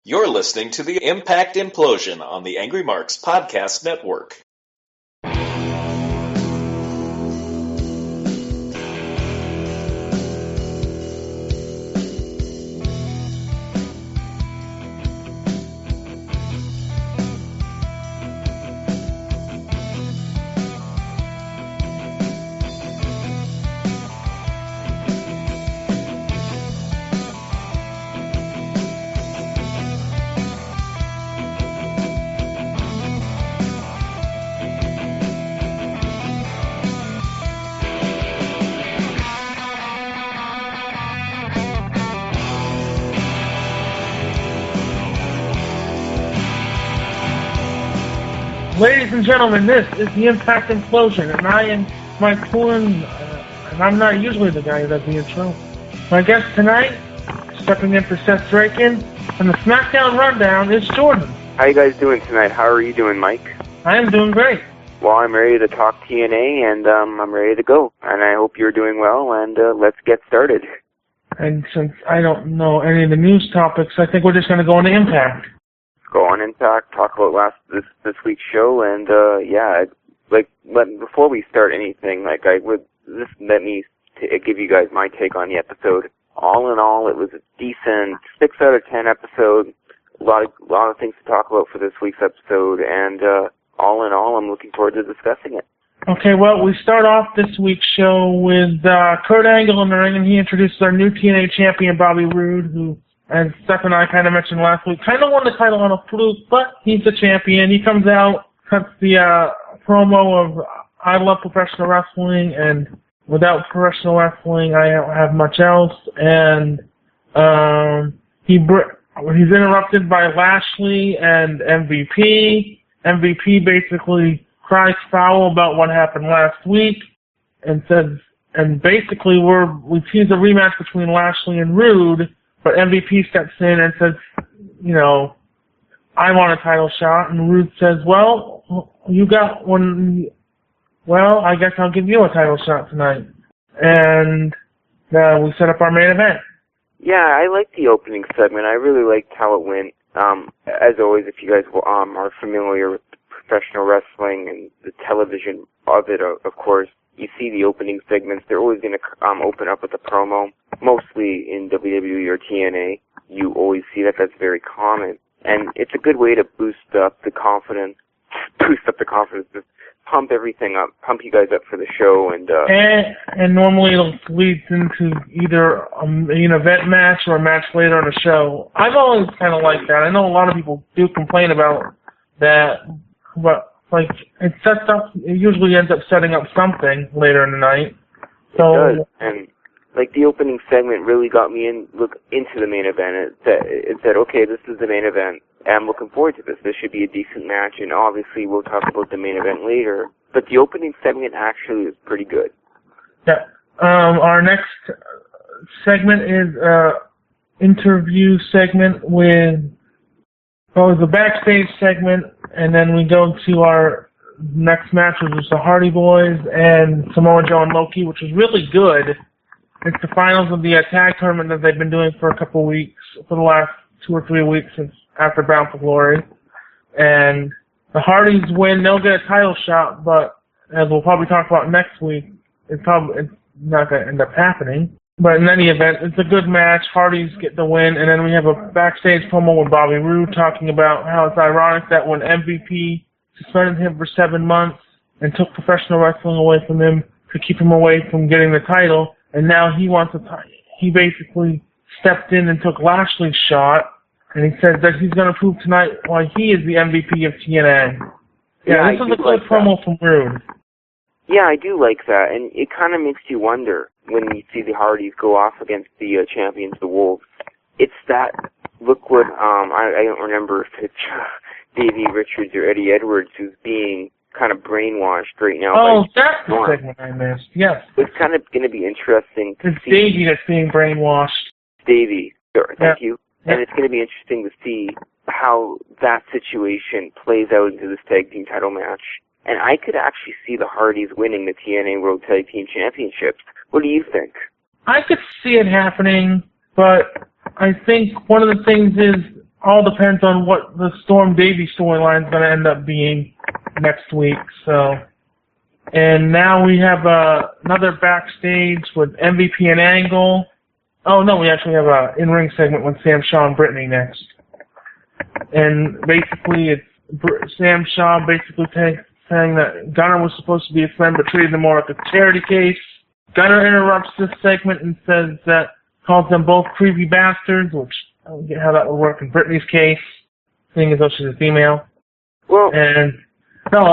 You're listening to the Impact Implosion on the Angry Marks Podcast Network. Ladies and gentlemen, this is the Impact Implosion, and I am Mike Flynn, and I'm not usually the guy who does the intro. My guest tonight, stepping in for Seth Draken, and the SmackDown Rundown is Jordan. How you guys doing tonight? How are you doing, Mike? I am doing great. Well, I'm ready to talk TNA, and I'm ready to go. And I hope you're doing well, and let's get started. And since I don't know any of the news topics, I think we're just going to go into Impact. Go on Impact, talk about this week's show, and before we start anything, let me give you guys my take on the episode. All in all, it was a decent 6 out of 10 episode. A lot of things to talk about for this week's episode, and all in all, I'm looking forward to discussing it. Okay, well, we start off this week's show with Kurt Angle in the ring, and he introduces our new TNA champion, Bobby Roode, who, as Steph and I kind of mentioned last week, kind of won the title on a fluke, but he's the champion. He comes out, cuts the promo of I love professional wrestling, and without professional wrestling, I don't have much else. And he's interrupted by Lashley and MVP. MVP basically cries foul about what happened last week, and basically we tease a rematch between Lashley and Roode. But MVP steps in and says, I want a title shot. And Roode says, well, you got one. Well, I guess I'll give you a title shot tonight. And we set up our main event. Yeah, I liked the opening segment. I really liked how it went. As always, if you guys are familiar with professional wrestling and the television of it, of course, you see the opening segments. They're always going to open up with a promo. Mostly in WWE or TNA, you always see that. That's very common. And it's a good way to boost up the confidence, just pump everything up, pump you guys up for the show. And normally it leads into either an event match or a match later on the show. I've always kind of liked that. I know a lot of people do complain about that, but it usually ends up setting up something later in the night. So, it does. And the opening segment really got me into the main event. It said, okay, this is the main event. I'm looking forward to this. This should be a decent match, and obviously we'll talk about the main event later. But the opening segment actually is pretty good. Yeah. Our next segment is interview segment the backstage segment, and then we go to our next match, which is the Hardy Boys and Samoa Joe and Loki, which is really good. It's the finals of the tag tournament that they've been doing for a couple weeks, for the last 2 or 3 weeks since after Bound for Glory. And the Hardys win. They'll get a title shot, but as we'll probably talk about next week, it's not going to end up happening. But in any event, it's a good match. Hardys get the win, and then we have a backstage promo with Bobby Roode talking about how it's ironic that when MVP suspended him for 7 months and took professional wrestling away from him to keep him away from getting the title, and now he basically stepped in and took Lashley's shot, and he says that he's going to prove tonight why he is the MVP of TNA. Yeah, this is a good promo from Roode. Yeah, I do like that, and it kind of makes you wonder when you see the Hardys go off against the champions, the Wolves. It's that, look what, I don't remember if it's Davey Richards or Eddie Edwards who's being kind of brainwashed right now. Oh, that's the segment I missed, yes. It's kind of going to be interesting to see. It's Davey that's being brainwashed. Davey, sure, thank you. Yeah. And it's going to be interesting to see how that situation plays out into this tag team title match. And I could actually see the Hardys winning the TNA World Tag Team Championships. What do you think? I could see it happening, but I think one of the things is all depends on what the Storm Davey storyline is going to end up being next week. So, and now we have another backstage with MVP and Angle. Oh no, we actually have a in-ring segment with Sam Shaw and Brittany next. And basically, it's Sam Shaw basically saying that Gunner was supposed to be a friend, but treated him more like a charity case. Gunner interrupts this segment and calls them both creepy bastards, which I don't get how that would work in Brittany's case, seeing as though she's a female. Well, and no,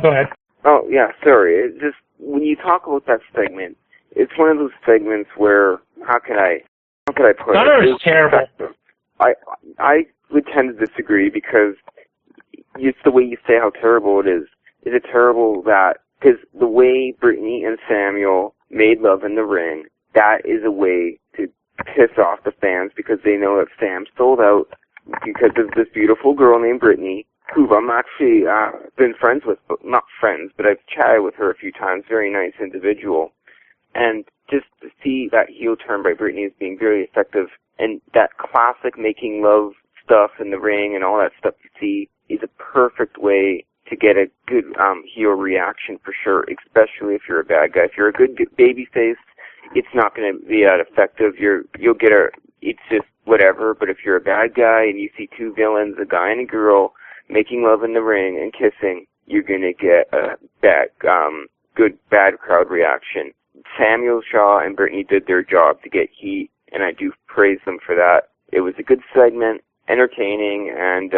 go ahead. Oh yeah, sorry. It just when you talk about that segment, it's one of those segments where how could I put Gunner it? is terrible. I would tend to disagree because it's the way you say how terrible it is. Is it terrible that because the way Brittany and Samuel made love in the ring, that is a way to piss off the fans because they know that Sam sold out because of this beautiful girl named Brittany, who I'm actually been friends with, but not friends, but I've chatted with her a few times. Very nice individual. And just to see that heel turn by Brittany as being very effective, and that classic making love stuff in the ring and all that stuff you see is a perfect way to get a good heel reaction for sure, especially if you're a bad guy. If you're a good baby face, it's not going to be that effective. You'll get it's just whatever. But if you're a bad guy and you see two villains, a guy and a girl, making love in the ring and kissing, you're going to get a bad crowd reaction. Samuel Shaw and Brittany did their job to get heat, and I do praise them for that. It was a good segment, entertaining, and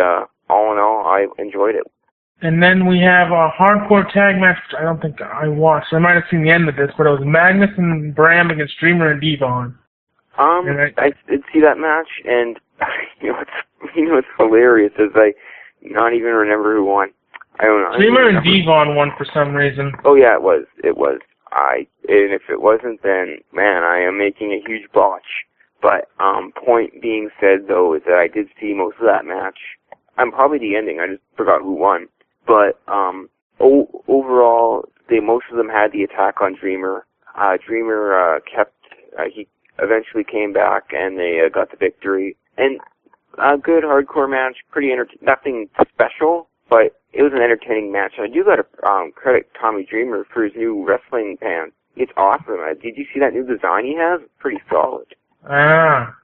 all in all, I enjoyed it. And then we have a hardcore tag match, which I don't think I watched. I might have seen the end of this, but it was Magnus and Bram against Dreamer and Devon. I did see that match, and it's hilarious as I not even remember who won. I don't know. Dreamer and Devon won for some reason. Oh yeah, it was. And if it wasn't, then man, I am making a huge botch. But point being said, though, is that I did see most of that match. I'm probably the ending. I just forgot who won. But overall, most of them had the attack on Dreamer. Dreamer he eventually came back, and they got the victory. And a good hardcore match, nothing special, but it was an entertaining match. I do got to credit Tommy Dreamer for his new wrestling pants. It's awesome. Did you see that new design he has? It's pretty solid. Ah.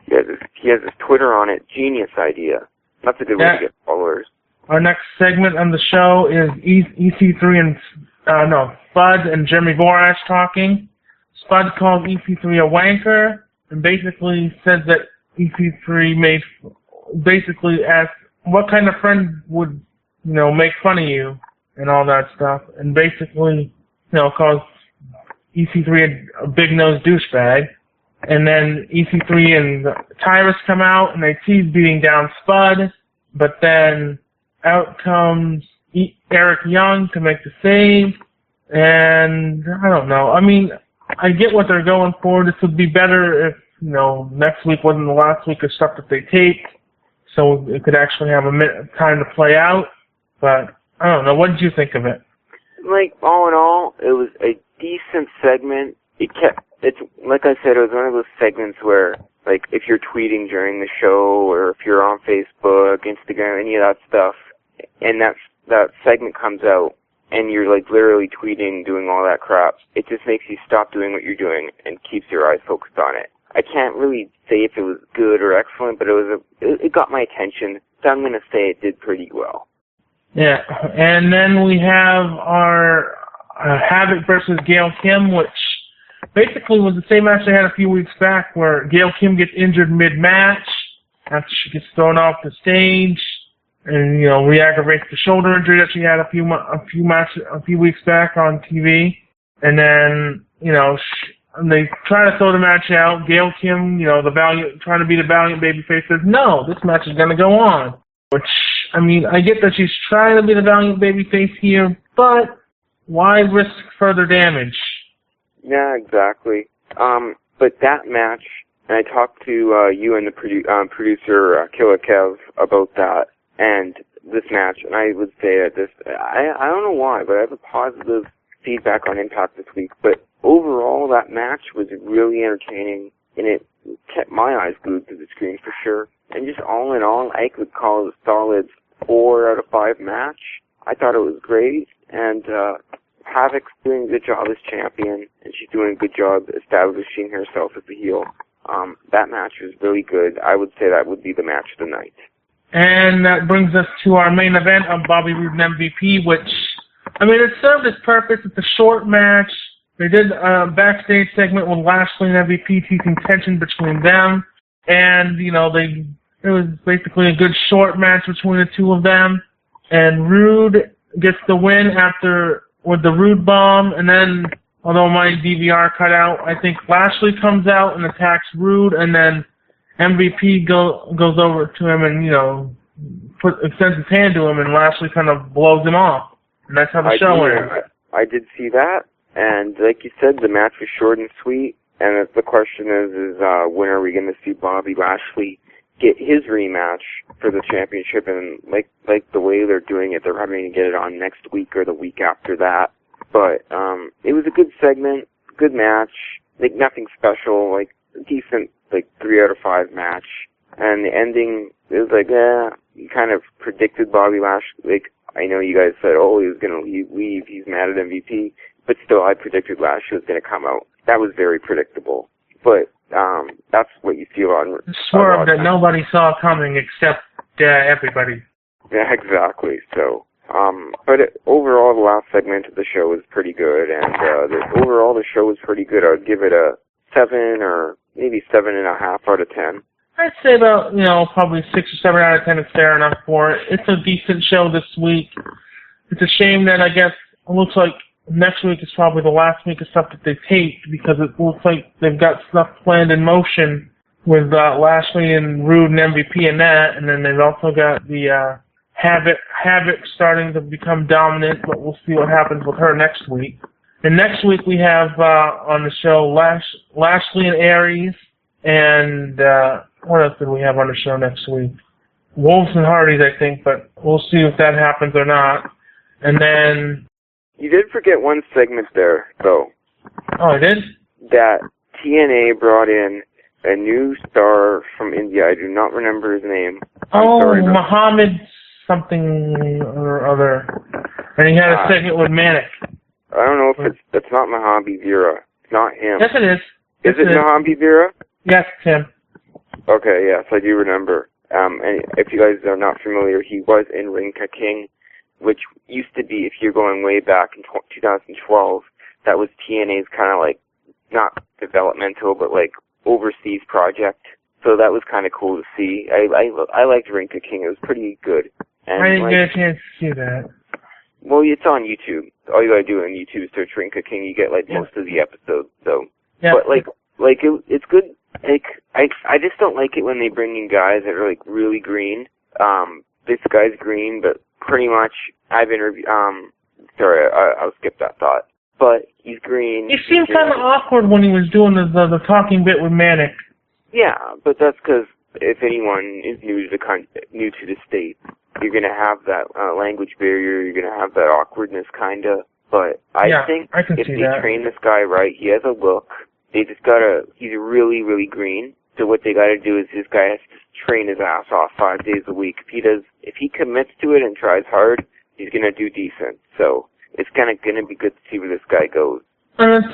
He has his Twitter on it. Genius idea. That's a good way to get followers. Our next segment on the show is EC3 and Spud and Jeremy Borash talking. Spud called EC3 a wanker and basically said that EC3 basically asked what kind of friend would make fun of you and all that stuff, and basically calls EC3 a big-nosed douchebag. And then EC3 and Tyrus come out, and they tease beating down Spud, but then out comes Eric Young to make the save, and I don't know. I mean, I get what they're going for. This would be better if, next week wasn't the last week of stuff that they taped, so it could actually have a minute of time to play out, but I don't know. What did you think of it? All in all, it was a decent segment. It's like I said, it was one of those segments where, if you're tweeting during the show or if you're on Facebook, Instagram, any of that stuff, and that segment comes out and you're literally tweeting, doing all that crap, it just makes you stop doing what you're doing and keeps your eyes focused on it. I can't really say if it was good or excellent, but it got my attention, so I'm going to say it did pretty well. Yeah, and then we have our Havoc versus Gail Kim, which basically was the same match they had a few weeks back, where Gail Kim gets injured mid-match after she gets thrown off the stage, and re-aggravates the shoulder injury that she had a few weeks back on TV, and then they try to throw the match out. Gail Kim, trying to be the valiant babyface, says no, this match is going to go on. Which, I get that she's trying to be the valiant babyface here, but why risk further damage? Yeah, exactly. But that match, and I talked to you and the producer, Killer Kev, about that, and this match, and I would say that I don't know why, but I have a positive feedback on Impact this week, but overall, that match was really entertaining, and it kept my eyes glued to the screen for sure. And just all in all, I would call it a solid 4 out of 5 match. I thought it was great, and Havoc's doing a good job as champion, and she's doing a good job establishing herself as a heel. That match was really good. I would say that would be the match of the night. And that brings us to our main event of Bobby Roode and MVP, which, I mean, it served its purpose. It's a short match. They did a backstage segment with Lashley and MVP, teasing tension between them. And, you know, it was basically a good short match between the two of them. And Roode gets the win with the Roode bomb. And then, although my DVR cut out, I think Lashley comes out and attacks Roode. And then MVP goes over to him and, you know, extends his hand to him. And Lashley kind of blows him off. And that's how the show ended. I did see that. And like you said, the match was short and sweet. And the question is when are we going to see Bobby Lashley get his rematch for the championship? And like the way they're doing it, they're probably going to get it on next week or the week after that. But it was a good segment, good match, like nothing special, like a decent, like 3 out of 5 match. And the ending, it was like, you kind of predicted Bobby Lashley. Like, I know you guys said, oh, he was going to leave, he's mad at MVP. But still, I predicted Lashley was going to come out. That was very predictable. But that's what you feel on... Swerve that nobody saw coming except everybody. Yeah, exactly. So, but overall, the last segment of the show was pretty good. And overall, the show was pretty good. I would give it a 7 or maybe 7.5 out of 10. I'd say about, you know, probably 6 or 7 out of 10 is fair enough for it. It's a decent show this week. It's a shame that I guess it looks like next week is probably the last week of stuff that they taped, because it looks like they've got stuff planned in motion with Lashley and Roode and MVP and that, and then they've also got the Havoc starting to become dominant, but we'll see what happens with her next week. And next week we have on the show Lashley and Aries, and what else did we have on the show next week? Wolves and Hardys, I think, but we'll see if that happens or not. And then... You did forget one segment there, though. Oh, I did? That TNA brought in a new star from India. I do not remember his name. Muhammad something or other. And he had a segment with Manic. I don't know if it's not Mahambi Veera. It's not him. Yes, it is. Is it Mahambi Veera? Yes, it's him. Okay, yes, I do remember. And if you guys are not familiar, he was in Rinka King, which used to be, if you're going way back in 2012, that was TNA's kind of like, not developmental, but like overseas project. So that was kind of cool to see. I liked Rinka King. It was pretty good. And I didn't get a chance to see that. Well, it's on YouTube. All you gotta do on YouTube is search Rinka King. You get like most of the episodes, though. Yeah. But it's good. Like I just don't like it when they bring in guys that are like really green. This guy's green, but pretty much I've interviewed. Sorry, I'll skip that thought. But he's green. He seemed kind of awkward when he was doing the talking bit with Manic. Yeah, but that's because if anyone is new to the state, you're gonna have that language barrier. You're gonna have that awkwardness, kinda. But I think if they train this guy right, he has a look. They just he's really, really green. So what they gotta do is this guy has to train his ass off 5 days a week. If he commits to it and tries hard, he's gonna do decent. So it's gonna be good to see where this guy goes. And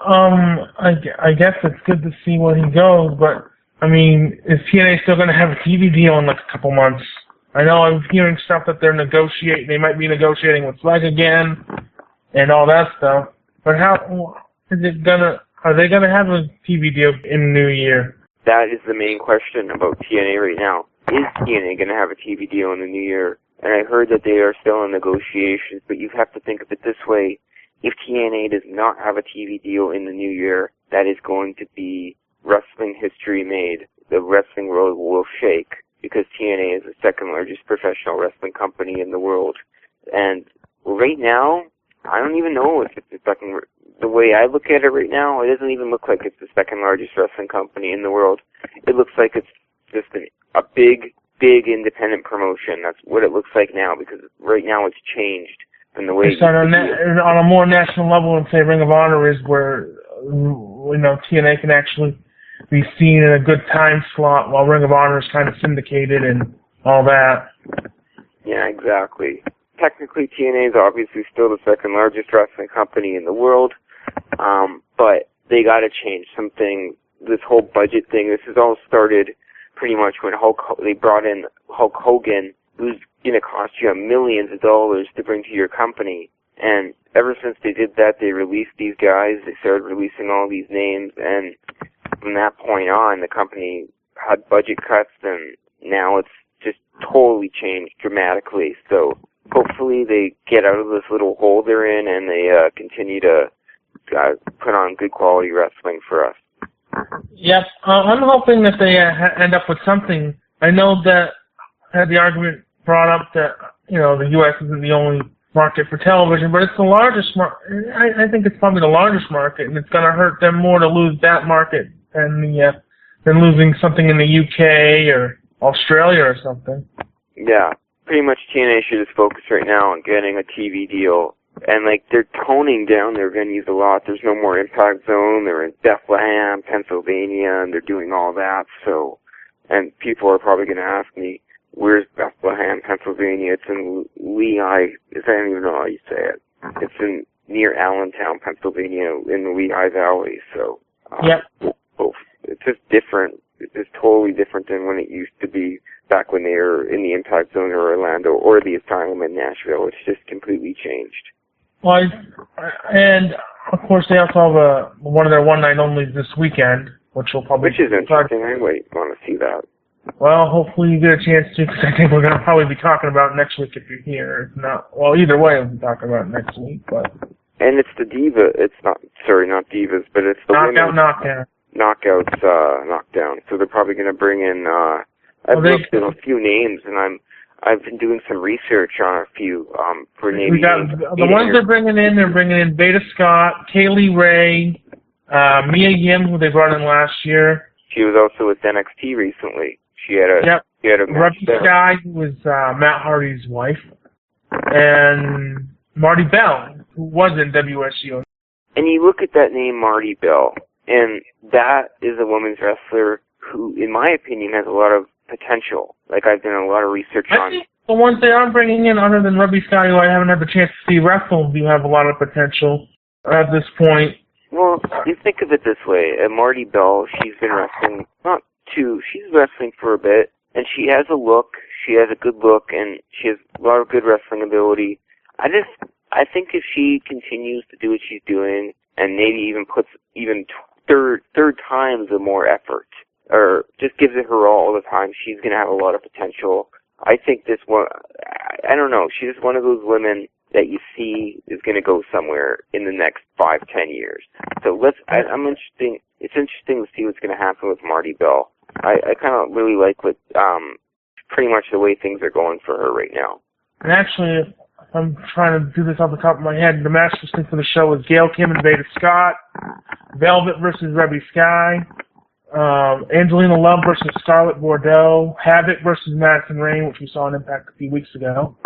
I guess it's good to see where he goes, but I mean, is TNA still gonna have a TV deal in like a couple months? I know I'm hearing stuff that they're negotiating. They might be negotiating with Flag again, and all that stuff. But how is it gonna? Are they gonna have a TV deal in the new year? That is the main question about TNA right now. Is TNA gonna have a TV deal in the new year? And I heard that they are still in negotiations, but you have to think of it this way. If TNA does not have a TV deal in the new year, that is going to be wrestling history made. The wrestling world will shake, because TNA is the second largest professional wrestling company in the world. And right now, I don't even know if it's the second. The way I look at it right now, it doesn't even look like it's the second largest wrestling company in the world. It looks like it's just a big independent promotion. That's what it looks like now, because right now it's changed from the way it's on a more national level, and say Ring of Honor is where TNA can actually be seen in a good time slot while Ring of Honor is kind of syndicated and all that. Yeah, exactly. Technically, TNA is obviously still the second largest wrestling company in the world, but they got to change something. This whole budget thing, this has all started pretty much when they brought in Hulk Hogan, who's going to cost you millions of dollars to bring to your company. And ever since they did that, they released these guys. They started releasing all these names, and from that point on, the company had budget cuts, and now it's just totally changed dramatically. So hopefully they get out of this little hole they're in, and they continue to put on good quality wrestling for us. Yep, I'm hoping that they end up with something. I know that I had the argument brought up that, the U.S. isn't the only market for television, but it's the largest market. I think it's probably the largest market, and it's going to hurt them more to lose that market than losing something in the UK or Australia or something. Yeah, pretty much TNA should just focus right now on getting a TV deal. And, they're toning down their venues a lot. There's no more Impact Zone. They're in Bethlehem, Pennsylvania, and they're doing all that. So, and people are probably going to ask me, where's Bethlehem, Pennsylvania? It's in Lehigh. I don't even know how you say it. It's near Allentown, Pennsylvania, in the Lehigh Valley. So, yep. It's just different. It's totally different than when it used to be back when they were in the Impact Zone or Orlando or the Asylum in Nashville. It's just completely changed. Well, and of course they also have one of their one-night-onlys this weekend, which will probably... Which is interesting. I want to see that. Well, hopefully you get a chance to, because I think we're going to probably be talking about it next week if you're here. If not, well, either way we'll be talking about it next week, but... And it's the not Divas, but it's the Knockdown. Knockdown. So they're probably going to bring in, I've looked at a few names, and I've been doing some research on a few, for names. We got the ones they're bringing in Beta Scott, Kaylee Ray, Mia Yim, who they brought in last year. She was also with NXT recently. She had a match Ruby Sky, who was Matt Hardy's wife, and Marty Bell, who was in WSU. And you look at that name, Marty Bell, and that is a women's wrestler who, in my opinion, has a lot of potential. I've done a lot of research on. I think the ones they are bringing in, other than Ruby Sky, who I haven't had the chance to see wrestle, do have a lot of potential at this point. Well, you think of it this way. Marty Bell, she's been wrestling, she's wrestling for a bit, and she has a look, she has a good look, and she has a lot of good wrestling ability. I think if she continues to do what she's doing, and maybe even puts third times or more effort, or just gives it her all the time, she's going to have a lot of potential. I think this one, I don't know, she's one of those women that you see is going to go somewhere in the next 5-10 years. So it's interesting to see what's going to happen with Marty Bell. I kind of really like pretty much the way things are going for her right now. And actually, I'm trying to do this off the top of my head. The match listing for the show was Gail Kim and Beta Scott, Velvet versus Ruby Sky, Angelina Love versus Scarlett Bordeaux, Havoc versus Madison Rain, which we saw on Impact a few weeks ago,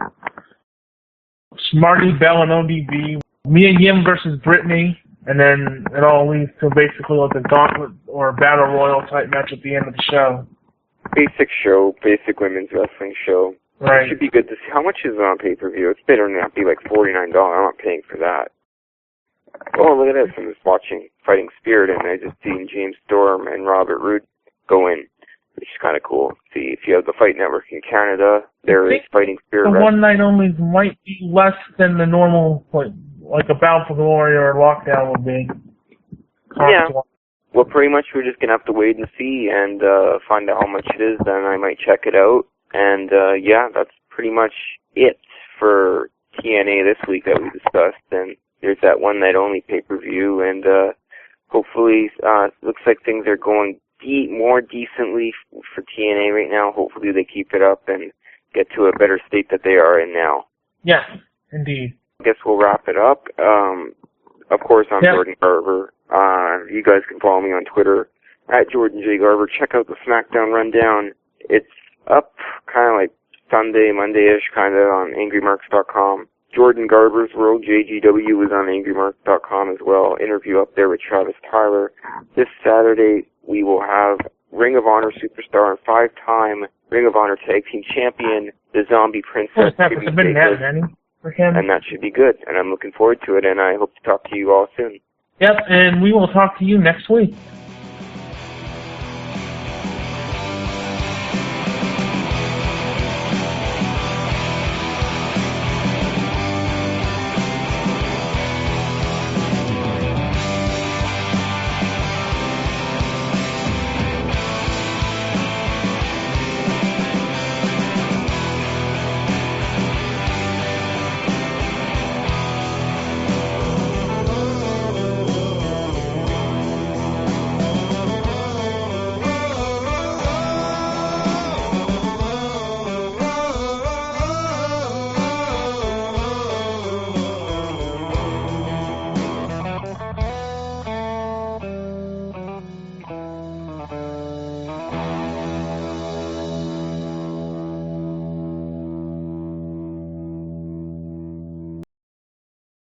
Marty Bell and ODB, Mia Yim versus Brittany, and then it all leads to basically like a gauntlet or battle royal type match at the end of the show. Basic women's wrestling show. Right. It should be good to see. How much is it on pay-per-view? It's better not be like $49. I'm not paying for that. Oh, look at this. I'm just watching Fighting Spirit, and I just seen James Storm and Robert Roode go in, which is kind of cool. See, if you have the Fight Network in Canada, there is Fighting Spirit. The one-night-onlys might be less than the normal, like a Bound for Glory or a Lockdown would be. Yeah. Well, pretty much we're just going to have to wait and see and find out how much it is. Then I might check it out. And, that's pretty much it for TNA this week that we discussed. And there's that one-night-only pay-per-view. And hopefully looks like things are going more decently for TNA right now. Hopefully they keep it up and get to a better state that they are in now. Yeah, indeed. I guess we'll wrap it up. Of course, I'm Jordan Garver. You guys can follow me on Twitter at Jordan J. Garver. Check out the SmackDown Rundown. It's up kind of like Sunday, Monday-ish kind of on AngryMarks.com. Jordan Garver's World, JGW, is on AngryMarks.com as well. Interview up there with Travis Tyler. This Saturday, we will have Ring of Honor superstar and 5-time Ring of Honor Tag Team Champion, the Zombie Princess. And that should be good, and I'm looking forward to it, and I hope to talk to you all soon. Yep, and we will talk to you next week.